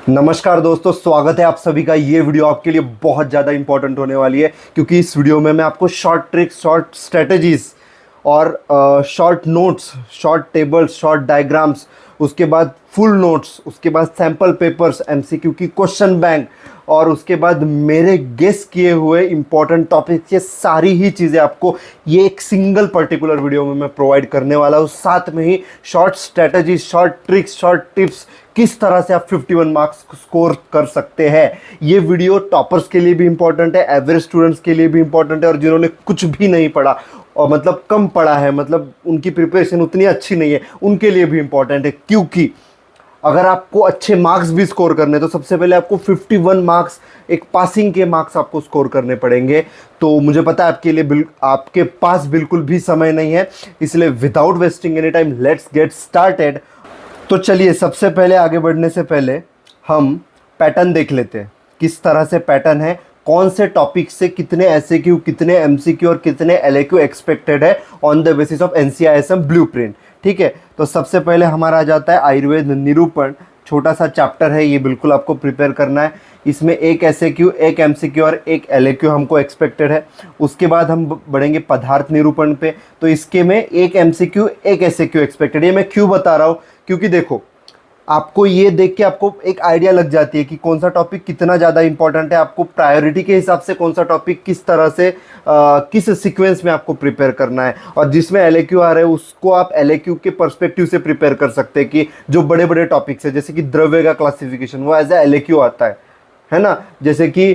नमस्कार दोस्तों, स्वागत है आप सभी का। ये वीडियो आपके लिए बहुत ज़्यादा इंपॉर्टेंट होने वाली है क्योंकि इस वीडियो में मैं आपको शॉर्ट ट्रिक्स, शॉर्ट स्ट्रेटजीज और short notes, short tables, short diagrams, उसके बाद फुल नोट्स, उसके बाद सैम्पल पेपर्स, एमसीक्यू की क्वेश्चन बैंक और उसके बाद मेरे गेस किए हुए इंपॉर्टेंट टॉपिक्स, ये सारी ही चीज़ें आपको ये एक सिंगल पर्टिकुलर वीडियो में मैं प्रोवाइड करने वाला हूँ। साथ में ही short strategy, short tricks, short tips, किस तरह से आप 51 मार्क्स स्कोर कर सकते हैं। ये वीडियो टॉपर्स के लिए भी इंपॉर्टेंट है, एवरेज स्टूडेंट्स के लिए भी इंपॉर्टेंट है और जिन्होंने कुछ भी नहीं पढ़ा और मतलब कम पढ़ा है, मतलब उनकी प्रिपरेशन उतनी अच्छी नहीं है, उनके लिए भी इंपॉर्टेंट है। क्योंकि अगर आपको अच्छे मार्क्स भी स्कोर करने तो सबसे पहले आपको 51 मार्क्स, एक पासिंग के मार्क्स आपको स्कोर करने पड़ेंगे। तो मुझे पता है आपके लिए आपके पास बिल्कुल भी समय नहीं है, इसलिए without wasting any time let's get started. तो चलिए, सबसे पहले आगे बढ़ने से पहले हम पैटर्न देख लेते हैं। किस तरह से पैटर्न है, कौन से टॉपिक से कितने एसएक्यू, कितने एमसीक्यू और कितने एलएक्यू एक्सपेक्टेड है on the basis of NCISM blueprint. ठीक है, तो सबसे पहले हमारा आ जाता है आयुर्वेद निरूपण। छोटा सा चैप्टर है ये, बिल्कुल आपको प्रिपेयर करना है। इसमें एक एसएक्यू, एक एमसीक्यू और एक एलएक्यू हमको एक्सपेक्टेड है। उसके बाद हम बढ़ेंगे पदार्थ निरूपण पे, तो इसके में एक एमसीक्यू, एक एसएक्यू एक्सपेक्टेड। ये मैं क्यों बता रहा हूँ, क्योंकि देखो आपको ये देख के आपको एक आइडिया लग जाती है कि कौन सा टॉपिक कितना ज़्यादा इंपॉर्टेंट है। आपको प्रायोरिटी के हिसाब से कौन सा टॉपिक किस तरह से किस सीक्वेंस में आपको प्रिपेयर करना है। और जिसमें एलएक्यू आ रहे हैं उसको आप एलएक्यू के पर्सपेक्टिव से प्रिपेयर कर सकते हैं कि जो बड़े बड़े टॉपिक्स है, जैसे कि द्रव्य का क्लासिफिकेशन, वो एज ए एलएक्यू आता है ना। जैसे कि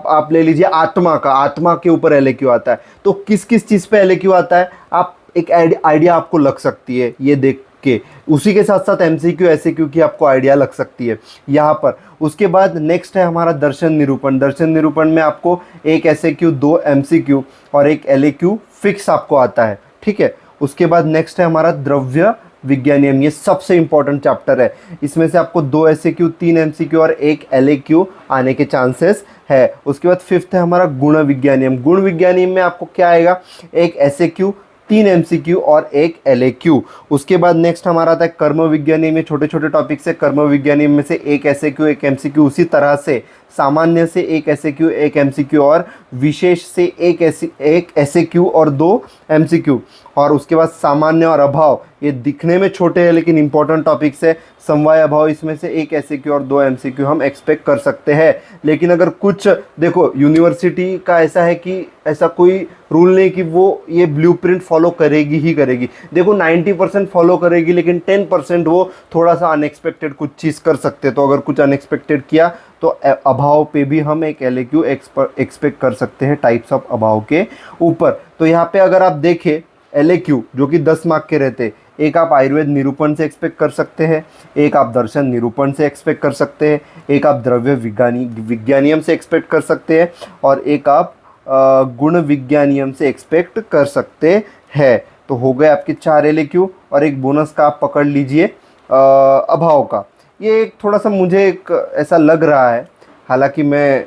आप ले लीजिए आत्मा के ऊपर एलएक्यू आता है। तो किस किस चीज़ पे एलएक्यू आता है, आप एक आइडिया आपको लग सकती है ये देख के। उसी के साथ साथ एमसीक्यू, एसएक्यू की आपको आइडिया लग सकती है यहाँ पर। उसके बाद नेक्स्ट है हमारा दर्शन निरूपण। दर्शन निरूपण में आपको एक एसएक्यू, दो एमसीक्यू और एक एलएक्यू फिक्स आपको आता है। ठीक है, उसके बाद नेक्स्ट है हमारा द्रव्य विज्ञानियम। ये सबसे इंपॉर्टेंट चैप्टर है। इसमें से आपको दो एसएक्यू, तीन एमसीक्यू और एक एलएक्यू आने के चांसेस है। उसके बाद फिफ्थ है हमारा गुण विज्ञानियम। गुण विज्ञानियम में आपको क्या आएगा, एक एसएक्यू, तीन एमसीक्यू और एक एलएक्यू। उसके बाद नेक्स्ट हमारा आता है कर्म विज्ञानी में। छोटे छोटे टॉपिक से कर्म विज्ञानी में से एक एसएक्यू, एक एमसीक्यू। उसी तरह से सामान्य से एक एसएक्यू, एक एमसीक्यू और विशेष से एक एसएक्यू और दो एमसीक्यू। और उसके बाद सामान्य और अभाव, ये दिखने में छोटे हैं लेकिन इंपॉर्टेंट टॉपिक्स है। समवाय अभाव, इसमें से एक एसएक्यू और दो एमसीक्यू हम एक्सपेक्ट कर सकते हैं। लेकिन अगर कुछ देखो, यूनिवर्सिटी का ऐसा है कि ऐसा कोई रूल नहीं कि वो ये ब्लूप्रिंट फॉलो करेगी ही करेगी। देखो 90% फॉलो करेगी, लेकिन 10% वो थोड़ा सा अनएक्सपेक्टेड कुछ चीज़ कर सकते। तो अगर कुछ अनएक्सपेक्टेड किया तो अभाव पे भी हम एक एलएक्यू एक्सपेक्ट कर सकते हैं, टाइप्स ऑफ अभाव के ऊपर। तो यहाँ पे अगर आप देखें एलएक्यू जो कि 10 मार्क के रहते, एक आप आयुर्वेद निरूपण से एक्सपेक्ट कर सकते हैं, एक आप दर्शन निरूपण से एक्सपेक्ट कर सकते हैं, एक आप द्रव्य विज्ञानियम से एक्सपेक्ट कर सकते हैं और एक आप गुण विज्ञानियम से एक्सपेक्ट कर सकते हैं। तो हो गए आपके 4 एलएक्यू और एक बोनस का आप पकड़ लीजिए अभाव का। ये एक थोड़ा सा मुझे एक ऐसा लग रहा है, हालांकि मैं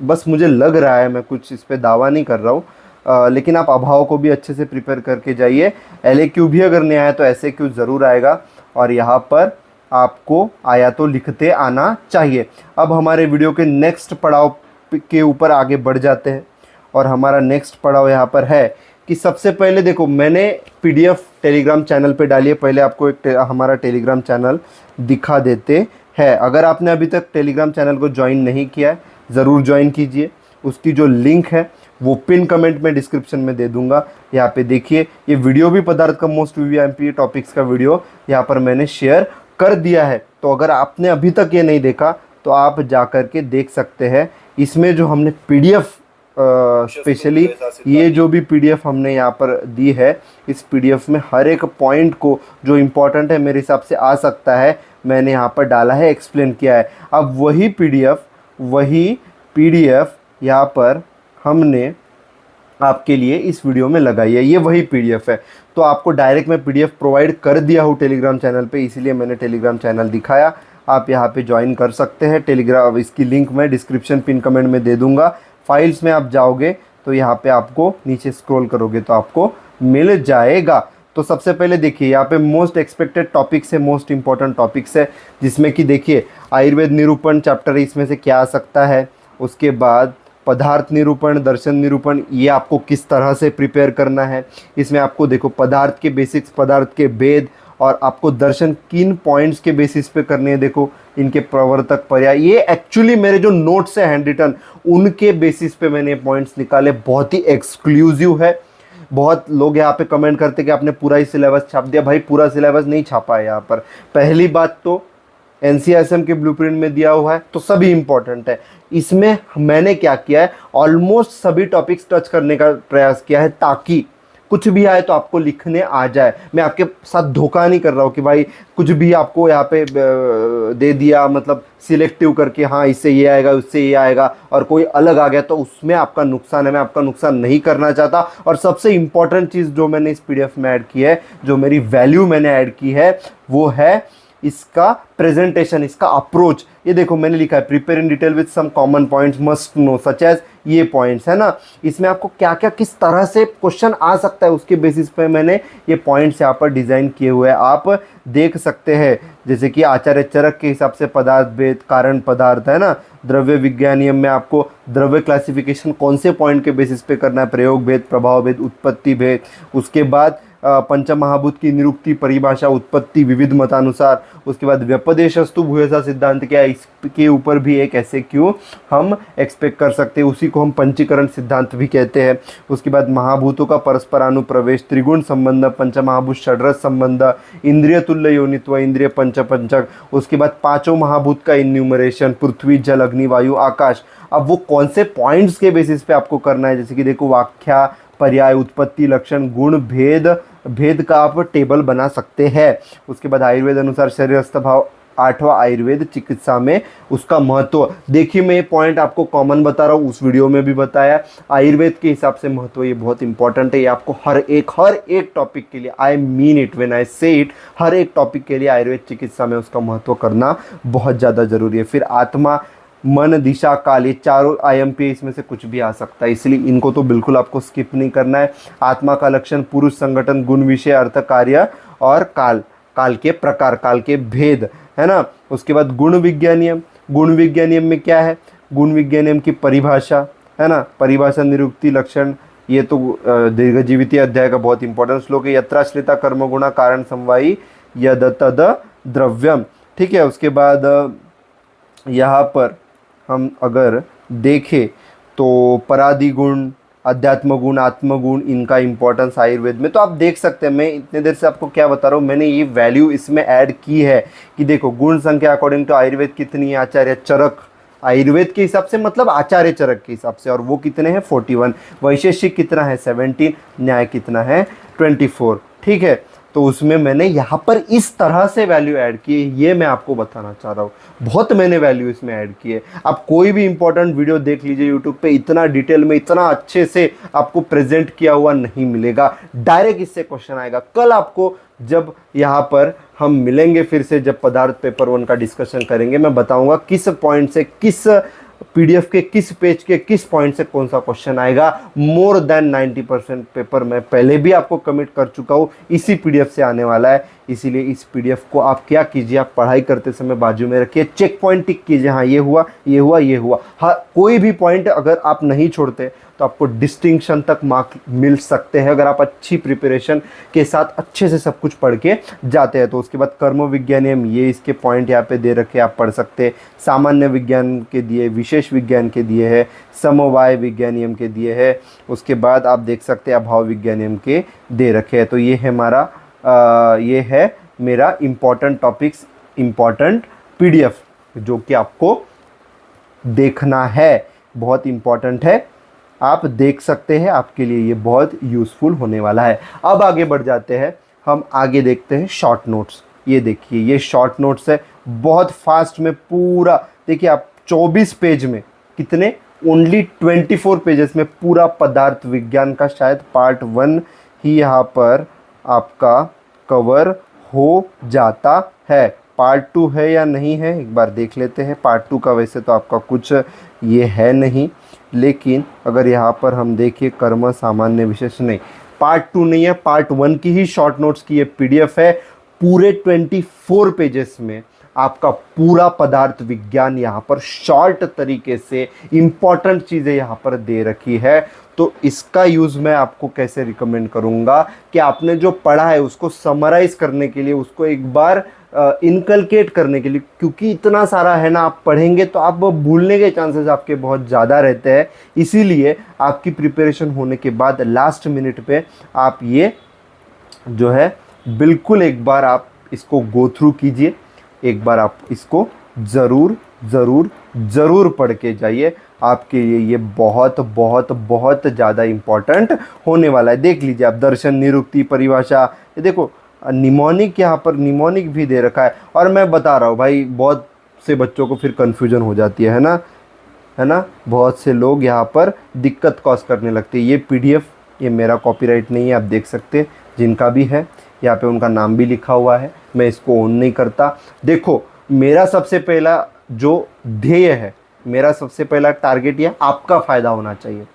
बस मुझे लग रहा है, मैं कुछ इस पे दावा नहीं कर रहा हूँ, लेकिन आप अभाव को भी अच्छे से प्रिपेयर करके जाइए। एलएक्यू भी अगर नहीं आया तो एसएक्यू ज़रूर आएगा और यहाँ पर आपको आया तो लिखते आना चाहिए। अब हमारे वीडियो के नेक्स्ट पड़ाव के ऊपर आगे बढ़ जाते हैं और हमारा नेक्स्ट पड़ाव यहाँ पर है कि सबसे पहले देखो, मैंने पीडीएफ टेलीग्राम चैनल पे डाली है। पहले आपको एक हमारा टेलीग्राम चैनल दिखा देते हैं। अगर आपने अभी तक टेलीग्राम चैनल को ज्वाइन नहीं किया है, ज़रूर ज्वाइन कीजिए। उसकी जो लिंक है वो पिन कमेंट में डिस्क्रिप्शन में दे दूंगा। यहाँ पे देखिए, ये वीडियो भी पदार्थ का मोस्ट वीवीआईपी टॉपिक्स का वीडियो यहाँ पर मैंने शेयर कर दिया है। तो अगर आपने अभी तक ये नहीं देखा तो आप जा कर के देख सकते हैं। इसमें जो हमने पीडीएफ स्पेशली ये जो भी पीडीएफ हमने यहाँ पर दी है, इस पीडीएफ में हर एक पॉइंट को जो इम्पोर्टेंट है मेरे हिसाब से आ सकता है, मैंने यहाँ पर डाला है, एक्सप्लेन किया है। अब वही पीडीएफ यहाँ पर हमने आपके लिए इस वीडियो में लगाई है। ये वही पीडीएफ है। तो आपको डायरेक्ट मैं पीडीएफ प्रोवाइड कर दिया हूँ टेलीग्राम चैनल पे, इसीलिए मैंने टेलीग्राम चैनल दिखाया। आप यहाँ पे ज्वाइन कर सकते हैं टेलीग्राम, इसकी लिंक मैं डिस्क्रिप्शन पिन कमेंट में दे दूँगा। फाइल्स में आप जाओगे तो यहाँ पे आपको नीचे स्क्रॉल करोगे तो आपको मिल जाएगा। तो सबसे पहले देखिए यहाँ पे मोस्ट एक्सपेक्टेड टॉपिक्स है, मोस्ट इंपॉर्टेंट टॉपिक्स है, जिसमें कि देखिए आयुर्वेद निरूपण चैप्टर इसमें से क्या आ सकता है। उसके बाद पदार्थ निरूपण, दर्शन निरूपण, ये आपको किस तरह से प्रिपेयर करना है। इसमें आपको देखो पदार्थ के बेसिक्स, पदार्थ के भेद, और आपको दर्शन किन पॉइंट्स के बेसिस पे करने हैं। देखो इनके प्रवर्तक, पर्याय, ये एक्चुअली मेरे जो नोट्स है हैंड रिटन उनके बेसिस पे मैंने पॉइंट्स निकाले। बहुत ही एक्सक्लूसिव है। बहुत लोग यहाँ पे कमेंट करते कि आपने पूरा ही सिलेबस छाप दिया। भाई पूरा सिलेबस नहीं छापा है यहाँ पर। पहली बात तो एनसीआरएसएम के ब्लूप्रिंट में दिया हुआ है तो सभी इंपॉर्टेंट है। इसमें मैंने क्या किया है, ऑलमोस्ट सभी टॉपिक्स टच करने का प्रयास किया है ताकि कुछ भी आए तो आपको लिखने आ जाए। मैं आपके साथ धोखा नहीं कर रहा हूँ कि भाई कुछ भी आपको यहाँ पे दे दिया, मतलब सिलेक्टिव करके हाँ इससे ये आएगा उससे ये आएगा, और कोई अलग आ गया तो उसमें आपका नुकसान है। मैं आपका नुकसान नहीं करना चाहता। और सबसे इंपॉर्टेंट चीज़ जो मैंने इस पीडीएफ में ऐड की है, जो मेरी वैल्यू मैंने ऐड की है, वो है इसका प्रेजेंटेशन, इसका अप्रोच। ये देखो मैंने लिखा है prepare in detail with some common points must know such as, ये पॉइंट्स है ना। इसमें आपको क्या क्या किस तरह से क्वेश्चन आ सकता है उसके बेसिस पे मैंने ये पॉइंट्स यहाँ पर डिज़ाइन किए हुए हैं, आप देख सकते हैं। जैसे कि आचार्य चरक के हिसाब से पदार्थ भेद, कारण पदार्थ, है ना। द्रव्य विज्ञानियम में आपको द्रव्य क्लासिफिकेशन कौन से पॉइंट के बेसिस पे करना है, प्रयोग भेद, प्रभाव भेद, उत्पत्ति भेद। उसके बाद पंचमहाभूत की निरुक्ति, परिभाषा, उत्पत्ति, विविध मतानुसार। उसके बाद व्यपदेशस्तु भूयसा सिद्धांत क्या है, इसके ऊपर भी एक ऐसे क्यों हम एक्सपेक्ट कर सकते हैं। उसी को हम पंचीकरण सिद्धांत भी कहते हैं। उसके बाद महाभूतों का परस्पर अनुप्रवेश, त्रिगुण संबंध, पंचमहाभूत षड्रस संबंध, इंद्रिय तुल्य योनित्व, इंद्रिय पंचक। उसके बाद पांचों महाभूत का इन्यूमरेशन, पृथ्वी, जल, अग्नि, वायु, आकाश। अब वो कौन से पॉइंट्स के बेसिस पे आपको करना है, जैसे कि देखो व्याख्या, पर्याय, उत्पत्ति, लक्षण, गुण, भेद का आप टेबल बना सकते हैं। उसके बाद आयुर्वेद अनुसार शरीरस्थ भाव, 8वां आयुर्वेद चिकित्सा में उसका महत्व। देखिए मैं ये पॉइंट आपको कॉमन बता रहा हूँ, उस वीडियो में भी बताया। आयुर्वेद के हिसाब से महत्व ये बहुत इंपॉर्टेंट है। ये आपको हर एक टॉपिक के लिए, I mean it when I से इट, हर एक टॉपिक के लिए आयुर्वेद चिकित्सा में उसका महत्व करना बहुत ज़्यादा ज़रूरी है। फिर आत्मा, मन, दिशा, काल, ये चारों आईएमपी इसमें से कुछ भी आ सकता है, इसलिए इनको तो बिल्कुल आपको स्किप नहीं करना है। आत्मा का लक्षण, पुरुष, संगठन, गुण, विषय, अर्थ, कार्य और काल के प्रकार, काल के भेद, है ना। उसके बाद गुण विज्ञानियम में क्या है, गुण विज्ञानियम की परिभाषा, है ना। परिभाषा, निरुक्ति, लक्षण, ये तो दीर्घजीवितीय अध्याय का बहुत इंपॉर्टेंट श्लोक है। यत्राश्रिता कर्म गुणा कारण समवायी यद तद द्रव्यम, ठीक है। उसके बाद यहाँ पर हम अगर देखें तो परादि गुण, अध्यात्म गुण, आत्मगुण, इनका इंपॉर्टेंस आयुर्वेद में तो आप देख सकते हैं। मैं इतने देर से आपको क्या बता रहा हूँ, मैंने ये वैल्यू इसमें ऐड की है कि देखो गुण संख्या अकॉर्डिंग टू आयुर्वेद कितनी है, आचार्य चरक आयुर्वेद के हिसाब से, मतलब आचार्य चरक के हिसाब से, और वो कितने हैं 41। वैशेषिक कितना है 17, न्याय कितना है 24, ठीक है। तो उसमें मैंने यहाँ पर इस तरह से वैल्यू ऐड की है, ये मैं आपको बताना चाह रहा हूँ। बहुत मैंने वैल्यू इसमें ऐड की है। आप कोई भी इंपॉर्टेंट वीडियो देख लीजिए यूट्यूब पे, इतना डिटेल में, इतना अच्छे से आपको प्रेजेंट किया हुआ नहीं मिलेगा। डायरेक्ट इससे क्वेश्चन आएगा। कल आपको जब यहाँ पर हम मिलेंगे फिर से, जब पदार्थ पेपर 1 का डिस्कशन करेंगे, मैं बताऊँगा किस पॉइंट से, किस पीडीएफ के किस पेज के किस पॉइंट से कौन सा क्वेश्चन आएगा। मोर देन 90% पेपर मैं पहले भी आपको कमिट कर चुका हूँ, इसी पीडीएफ से आने वाला है। इसीलिए इस पीडीएफ को आप क्या कीजिए, आप पढ़ाई करते समय बाजू में रखिए, चेक पॉइंट टिक कीजिए, हाँ ये हुआ ये हुआ ये हुआ। हाँ कोई भी पॉइंट अगर आप नहीं छोड़ते तो आपको डिस्टिंक्शन तक मार्क मिल सकते हैं, अगर आप अच्छी प्रिपरेशन के साथ अच्छे से सब कुछ पढ़ के जाते हैं तो। उसके बाद कर्म विज्ञानियम, ये इसके पॉइंट यहाँ पे दे रखे, आप पढ़ सकते हैं। सामान्य विज्ञान के दिए, विशेष विज्ञान के दिए हैं, समवाय विज्ञानियम के दिए हैं। उसके बाद आप देख सकते हैं अभाव विज्ञानियम के दे रखे हैं। तो ये है हमारा ये है मेरा इम्पॉर्टेंट टॉपिक्स, इम्पॉर्टेंट पीडीएफ जो कि आपको देखना है, बहुत इम्पॉर्टेंट है, आप देख सकते हैं, आपके लिए ये बहुत यूज़फुल होने वाला है। अब आगे बढ़ जाते हैं, हम आगे देखते हैं शॉर्ट नोट्स। ये देखिए ये शॉर्ट नोट्स है, बहुत फास्ट में पूरा देखिए आप 24 पेज में, कितने, ओनली 24 पेजेस में पूरा पदार्थ विज्ञान का शायद पार्ट 1 ही यहाँ पर आपका कवर हो जाता है। पार्ट 2 है या नहीं है एक बार देख लेते हैं। पार्ट 2 का वैसे तो आपका कुछ ये है नहीं, लेकिन अगर यहाँ पर हम देखिए कर्म, सामान्य, विशेष, नहीं, पार्ट 2 नहीं है, पार्ट 1 की ही शॉर्ट नोट्स की ये पीडीएफ है। पूरे 24 पेजेस में आपका पूरा पदार्थ विज्ञान यहाँ पर शॉर्ट तरीके से इंपॉर्टेंट चीज़ें यहाँ पर दे रखी है। तो इसका यूज़ मैं आपको कैसे रिकमेंड करूँगा कि आपने जो पढ़ा है उसको समराइज करने के लिए, उसको एक बार इनकलकेट करने के लिए, क्योंकि इतना सारा है ना, आप पढ़ेंगे तो आप भूलने के चांसेस आपके बहुत ज़्यादा रहते हैं। इसीलिए आपकी प्रिपरेशन होने के बाद लास्ट मिनट पे आप ये जो है बिल्कुल एक बार आप इसको गो थ्रू कीजिए, एक बार आप इसको ज़रूर ज़रूर ज़रूर पढ़ के जाइए। आपके लिए ये बहुत बहुत बहुत ज़्यादा इम्पॉर्टेंट होने वाला है। देख लीजिए आप, दर्शन, निरुक्ति, परिभाषा, ये देखो निमोनिक, यहाँ पर निमोनिक भी दे रखा है। और मैं बता रहा हूँ भाई, बहुत से बच्चों को फिर कन्फ्यूजन हो जाती है ना, है ना, बहुत से लोग यहाँ पर दिक्कत कॉज करने लगते हैं। ये पीडीएफ, ये मेरा कॉपीराइट नहीं है, आप देख सकते हैं, जिनका भी है यहाँ पे उनका नाम भी लिखा हुआ है, मैं इसको ऑन नहीं करता। देखो मेरा सबसे पहला जो ध्येय है, मेरा सबसे पहला टारगेट ये आपका फ़ायदा होना चाहिए,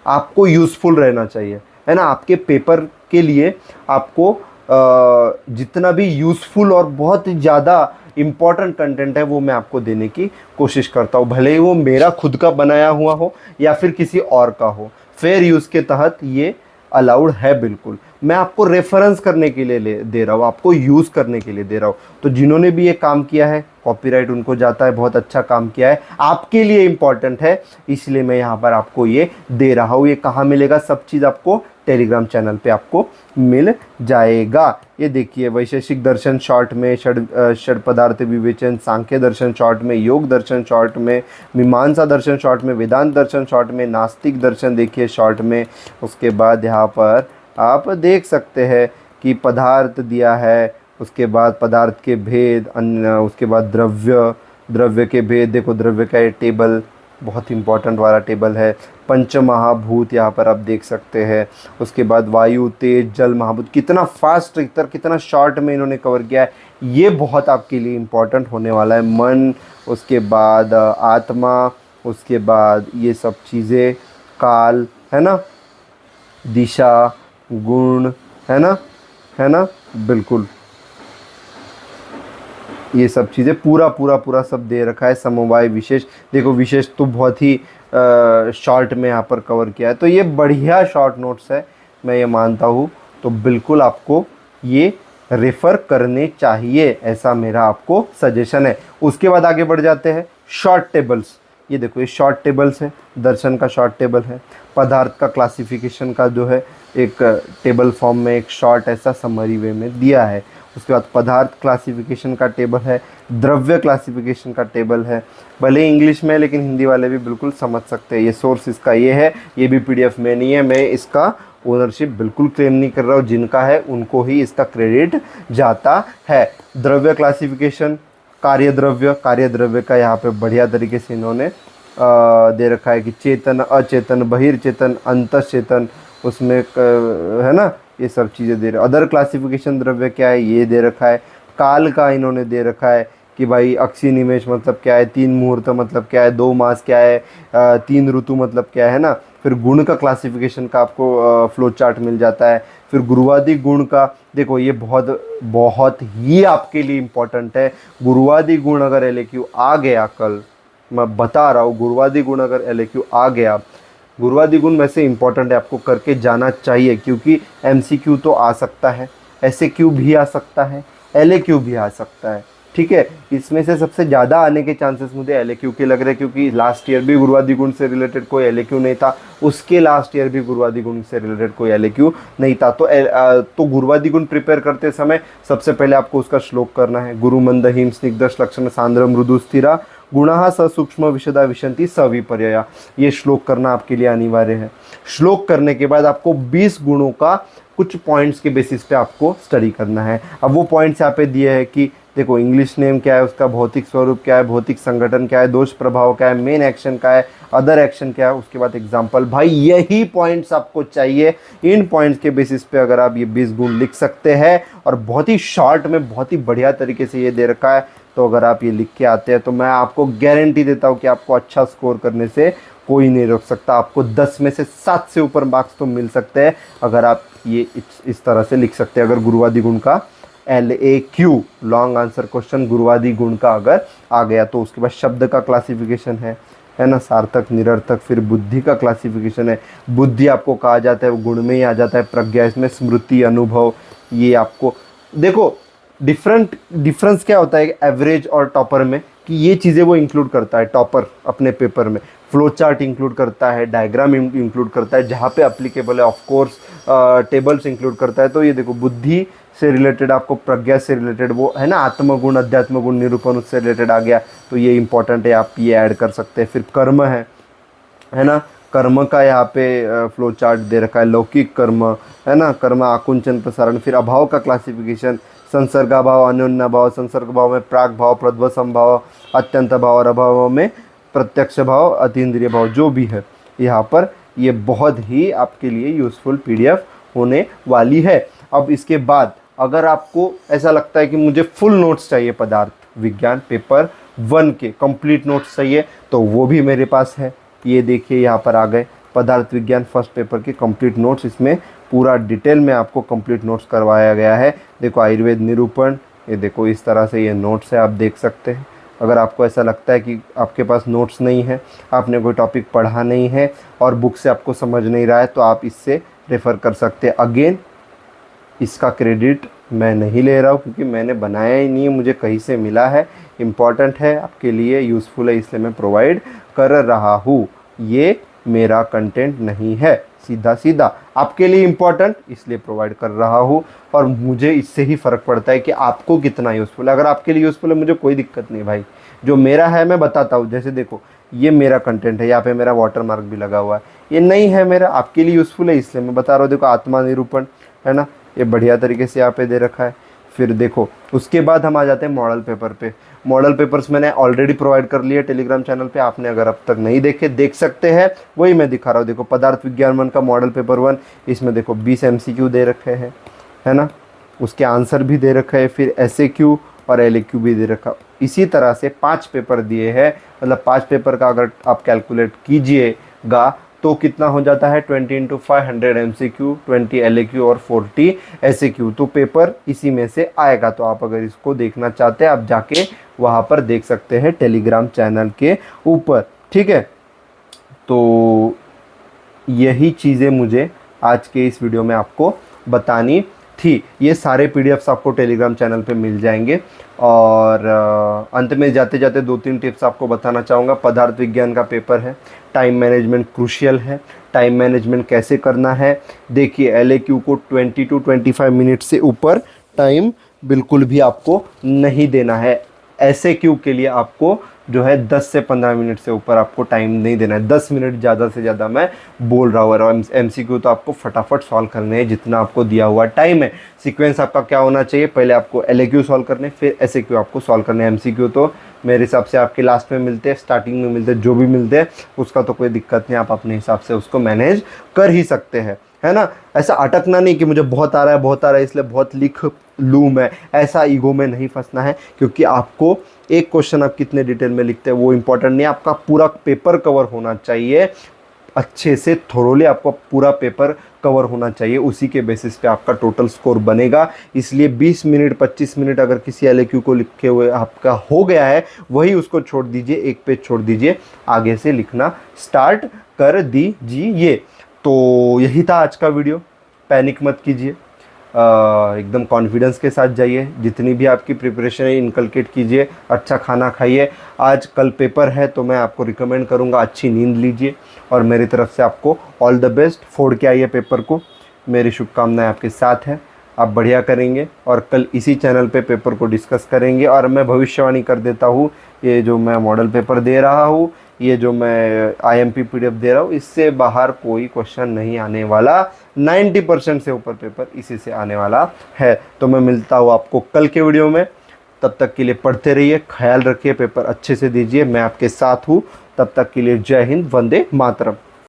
आपको यूज़फुल रहना चाहिए, है ना। आपके पेपर के लिए आपको जितना भी यूज़फुल और बहुत ही ज़्यादा इम्पॉर्टेंट कंटेंट है वो मैं आपको देने की कोशिश करता हूँ, भले ही वो मेरा खुद का बनाया हुआ हो या फिर किसी और का हो। फेयर यूज़ के तहत ये अलाउड है बिल्कुल। मैं आपको रेफरेंस करने के लिए दे रहा हूँ, आपको यूज़ करने के लिए दे रहा हूँ। तो जिन्होंने भी ये काम किया है, कॉपीराइट उनको जाता है, बहुत अच्छा काम किया है, आपके लिए इम्पॉर्टेंट है, इसलिए मैं यहाँ पर आपको ये दे रहा हूँ। ये कहाँ मिलेगा? सब चीज़ आपको टेलीग्राम चैनल पे आपको मिल जाएगा। ये देखिए, वैशेषिक दर्शन शॉर्ट में, षड पदार्थ विवेचन, सांख्य दर्शन शॉर्ट में, योग दर्शन शॉर्ट में, मीमांसा दर्शन शॉर्ट में, वेदांत दर्शन शॉर्ट में, नास्तिक दर्शन देखिए शॉर्ट में। उसके बाद यहाँ पर आप देख सकते हैं कि पदार्थ दिया है, उसके बाद पदार्थ के भेद, अन्य, उसके बाद द्रव्य के भेद। देखो द्रव्य का ये टेबल बहुत इंपॉर्टेंट वाला टेबल है। पंचमहाभूत यहाँ पर आप देख सकते हैं। उसके बाद वायु, तेज, जल, महाभूत। कितना फास्ट, कितना शॉर्ट में इन्होंने कवर किया है, ये बहुत आपके लिए इम्पॉर्टेंट होने वाला है। मन, उसके बाद आत्मा, उसके बाद ये सब चीज़ें, काल, है ना, दिशा, गुण, है ना, बिल्कुल ये सब चीज़ें पूरा सब दे रखा है। समवाय, विशेष, देखो विशेष तो बहुत ही शॉर्ट में यहाँ पर कवर किया है। तो ये बढ़िया शॉर्ट नोट्स है, मैं ये मानता हूँ। तो बिल्कुल आपको ये रेफ़र करने चाहिए, ऐसा मेरा आपको सजेशन है। उसके बाद आगे बढ़ जाते हैं शॉर्ट टेबल्स। ये देखो, ये शॉर्ट टेबल्स है, दर्शन का शॉर्ट टेबल है, पदार्थ का क्लासिफिकेशन का जो है एक टेबल फॉर्म में एक शॉर्ट ऐसा समरी वे में दिया है। उसके बाद पदार्थ क्लासिफिकेशन का टेबल है, द्रव्य क्लासिफिकेशन का टेबल है। भले इंग्लिश में, लेकिन हिंदी वाले भी बिल्कुल समझ सकते हैं। ये सोर्स इसका ये है, ये भी पीडीएफ में नहीं है। मैं इसका ओनरशिप बिल्कुल क्लेम नहीं कर रहा हूँ, जिनका है उनको ही इसका क्रेडिट जाता है। द्रव्य क्लासिफिकेशन, कार्य द्रव्य का यहाँ पे बढ़िया तरीके से इन्होंने दे रखा है कि चेतन, अचेतन, बहिर्चेतन, अंतश्चेतन, उसमें है ना, ये सब चीज़ें दे रहे। अदर क्लासिफिकेशन द्रव्य क्या है, ये दे रखा है। काल का इन्होंने दे रखा है कि भाई अक्षी निमेष मतलब क्या है, 3 मुहूर्त मतलब क्या है, 2 मास क्या है, 3 ऋतु मतलब क्या है ना। फिर गुण का क्लासिफिकेशन का आपको फ्लो चार्ट मिल जाता है। फिर गुरुवादी गुण का, देखो ये बहुत ही आपके लिए इम्पोर्टेंट है। गुरुवादी गुण अगर एलएक्यू आ गया, कल मैं बता रहा हूँ, गुरुवादी गुण अगर एलएक्यू आ गया, गुरुवादी गुण वैसे इंपॉर्टेंट है, आपको करके जाना चाहिए, क्योंकि एमसीक्यू तो आ सकता है, एसएक्यू भी आ सकता है, एलएक्यू भी आ सकता है। ठीक है, इसमें से सबसे ज़्यादा आने के चांसेस मुझे एलएक्यू के लग रहे हैं, क्योंकि लास्ट ईयर भी गुरुवादी गुण से रिलेटेड कोई एलएक्यू नहीं था, उसके लास्ट ईयर भी गुरुवादी गुण से रिलेटेड कोई एलएक्यू नहीं था। तो गुरुवादी गुण प्रिपेयर करते समय सबसे पहले आपको उसका श्लोक करना है। गुरु मंद हिम स्निग्ध लक्षण सांद्र मृदु स्थिरा गुणः स सूक्ष्म विशदा विशंति सविपर्यया। ये श्लोक करना आपके लिए अनिवार्य है। श्लोक करने के बाद आपको 20 गुणों का कुछ पॉइंट्स के बेसिस पे आपको स्टडी करना है। अब वो पॉइंट्स यहाँ पे दिए हैं कि देखो इंग्लिश नेम क्या है, उसका भौतिक स्वरूप क्या है, भौतिक संगठन क्या है, दोष प्रभाव क्या है, मेन एक्शन क्या है, अदर एक्शन क्या है, उसके बाद एग्जाम्पल। भाई यही पॉइंट्स आपको चाहिए। इन पॉइंट्स के बेसिस पे अगर आप ये 20 गुण लिख सकते हैं, और बहुत ही शॉर्ट में बहुत ही बढ़िया तरीके से ये दे रखा है, तो अगर आप ये लिख के आते हैं तो मैं आपको गारंटी देता हूँ कि आपको अच्छा स्कोर करने से कोई नहीं रोक सकता। आपको 10 में से 7 से ऊपर मार्क्स तो मिल सकते हैं अगर आप ये इस तरह से लिख सकते हैं। अगर गुरुवादी गुण का LAQ लॉन्ग आंसर क्वेश्चन गुरुवादी गुण का अगर आ गया तो उसके बाद शब्द का क्लासिफिकेशन है ना, सार्थक निरर्थक, फिर बुद्धि का क्लासिफिकेशन है। बुद्धि आपको कहा जाता है वो गुण में ही आ जाता है। प्रज्ञा इसमें स्मृति अनुभव, ये आपको देखो डिफरेंस क्या होता है एवरेज और टॉपर में कि ये चीज़ें वो इंक्लूड करता है टॉपर अपने पेपर में। फ्लो चार्ट इंक्लूड करता है, डायग्राम इंक्लूड करता है जहाँ पे अप्लीकेबल है, ऑफ कोर्स टेबल्स इंक्लूड करता है। तो ये देखो बुद्धि से रिलेटेड, आपको प्रज्ञा से रिलेटेड वो है ना, आत्मगुण अध्यात्म गुण निरूपण उससे रिलेटेड आ गया तो ये इंपॉर्टेंट है, आप ये ऐड कर सकते हैं। फिर कर्म है ना, कर्म का यहाँ पे फ्लो चार्ट दे रखा है, लौकिक कर्म है ना, कर्म आकुंचन प्रसारण। फिर अभाव का क्लासिफिकेशन, संसर्गाभाव अन्योन्य भाव, संसर्ग भाव में प्राग भाव, प्रध्वसम भाव, अत्यंत भाव, और अभाव में प्रत्यक्ष भाव, अतीन्द्रिय भाव, जो भी है यहाँ पर ये बहुत ही आपके लिए यूज़फुल PDF होने वाली है। अब इसके बाद अगर आपको ऐसा लगता है कि मुझे फुल नोट्स चाहिए पदार्थ विज्ञान पेपर 1 के कंप्लीट नोट्स चाहिए तो वो भी मेरे पास है। ये देखिए यहाँ पर आ गए पदार्थ विज्ञान फर्स्ट पेपर के कंप्लीट नोट्स। इसमें पूरा डिटेल में आपको कंप्लीट नोट्स करवाया गया है। देखो आयुर्वेद निरूपण, ये देखो इस तरह से ये नोट्स है, आप देख सकते हैं। अगर आपको ऐसा लगता है कि आपके पास नोट्स नहीं है, आपने कोई टॉपिक पढ़ा नहीं है और बुक से आपको समझ नहीं रहा है तो आप इससे रेफ़र कर सकते हैं। अगेन इसका क्रेडिट मैं नहीं ले रहा हूँ क्योंकि मैंने बनाया ही नहीं है, मुझे कहीं से मिला है, इम्पॉर्टेंट है आपके लिए, यूज़फुल है इसलिए मैं प्रोवाइड कर रहा हूँ। ये मेरा कंटेंट नहीं है, सीधा आपके लिए इम्पॉर्टेंट इसलिए प्रोवाइड कर रहा हूँ और मुझे इससे ही फ़र्क पड़ता है कि आपको कितना यूज़फुल है। अगर आपके लिए यूज़फुल है मुझे कोई दिक्कत नहीं भाई, जो मेरा है मैं बताता हूँ। जैसे देखो ये मेरा कंटेंट है, यहाँ पे मेरा वाटर मार्क भी लगा हुआ है, ये नहीं है मेरा, आपके लिए यूज़फुल है इसलिए मैं बता रहा हूँ। देखो आत्मा निरूपण है ना, ये बढ़िया तरीके से यहाँ पे दे रखा है। फिर देखो उसके बाद हम आ जाते हैं मॉडल पेपर पे। मॉडल पेपर्स मैंने ऑलरेडी प्रोवाइड कर लिए टेलीग्राम चैनल पे, आपने अगर अब तक नहीं देखे देख सकते हैं, वही मैं दिखा रहा हूँ। देखो पदार्थ विज्ञान 1 का मॉडल पेपर 1, इसमें देखो 20 MCQ दे रखे हैं है ना, उसके आंसर भी दे रखा है, फिर SAQ और LAQ भी दे रखा। इसी तरह से 5 पेपर दिए हैं, मतलब 5 पेपर का अगर आप कैलकुलेट कीजिएगा तो कितना हो जाता है 20 × 5 100 MCQ, 20 LAQ और 40 SAQ। तो पेपर इसी में से आएगा। तो आप अगर इसको देखना चाहते हैं आप जाके वहाँ पर देख सकते हैं टेलीग्राम चैनल के ऊपर, ठीक है। तो यही चीज़ें मुझे आज के इस वीडियो में आपको बतानी थी। ये सारे PDFs आपको टेलीग्राम चैनल पे मिल जाएंगे। और अंत में जाते जाते 2-3 टिप्स आपको बताना चाहूँगा। पदार्थ विज्ञान का पेपर है, टाइम मैनेजमेंट क्रूशियल है। टाइम मैनेजमेंट कैसे करना है, देखिए LAQ को 20 to 25 मिनट से ऊपर टाइम बिल्कुल भी आपको नहीं देना है। SAQ के लिए आपको जो है 10 से 15 मिनट से ऊपर आपको टाइम नहीं देना है। 10 मिनट ज़्यादा से ज़्यादा मैं बोल रहा हूँ। और MCQ तो आपको फटाफट सॉल्व करने हैं जितना आपको दिया हुआ टाइम है। सीक्वेंस आपका क्या होना चाहिए, पहले आपको LAQ सॉल्व करने, फिर SAQ आपको सॉल्व करने। MCQ तो मेरे हिसाब से आपके लास्ट में मिलते हैं, स्टार्टिंग में मिलते हैं, जो भी मिलते हैं उसका तो कोई दिक्कत नहीं, आप अपने हिसाब से उसको मैनेज कर ही सकते हैं, है ना। ऐसा अटकना नहीं कि मुझे बहुत आ रहा है इसलिए बहुत लिख लूँ मैं, ऐसा ईगो में नहीं फंसना है। क्योंकि आपको एक क्वेश्चन आप कितने डिटेल में लिखते हैं वो इम्पोर्टेंट नहीं है, आपका पूरा पेपर कवर होना चाहिए अच्छे से, थोरोली आपका पूरा पेपर कवर होना चाहिए। उसी के बेसिस पे आपका टोटल स्कोर बनेगा। इसलिए 20 मिनट 25 मिनट अगर किसी LAQ को लिखे हुए आपका हो गया है, वही उसको छोड़ दीजिए, एक पेज छोड़ दीजिए, आगे से लिखना स्टार्ट कर दीजिए। तो यही था आज का वीडियो। पैनिक मत कीजिए, एकदम कॉन्फिडेंस के साथ जाइए, जितनी भी आपकी प्रिपरेशन है इनकलकेट कीजिए, अच्छा खाना खाइए। आज कल पेपर है तो मैं आपको रिकमेंड करूँगा अच्छी नींद लीजिए और मेरी तरफ से आपको ऑल द बेस्ट। फोड़ के आइए पेपर को, मेरी शुभकामनाएं आपके साथ है, आप बढ़िया करेंगे और कल इसी चैनल पे पेपर को डिस्कस करेंगे। और मैं भविष्यवाणी कर देता हूँ, ये जो मैं मॉडल पेपर दे रहा हूँ, ये जो मैं IMP PDF दे रहा हूँ, इससे बाहर कोई क्वेश्चन नहीं आने वाला। 90% से ऊपर पेपर इसी से आने वाला है। तो मैं मिलता हूँ आपको कल के वीडियो में, तब तक के लिए पढ़ते रहिए, ख्याल रखिए, पेपर अच्छे से दीजिए, मैं आपके साथ हूँ। तब तक के लिए जय हिंद, वंदे मातरम।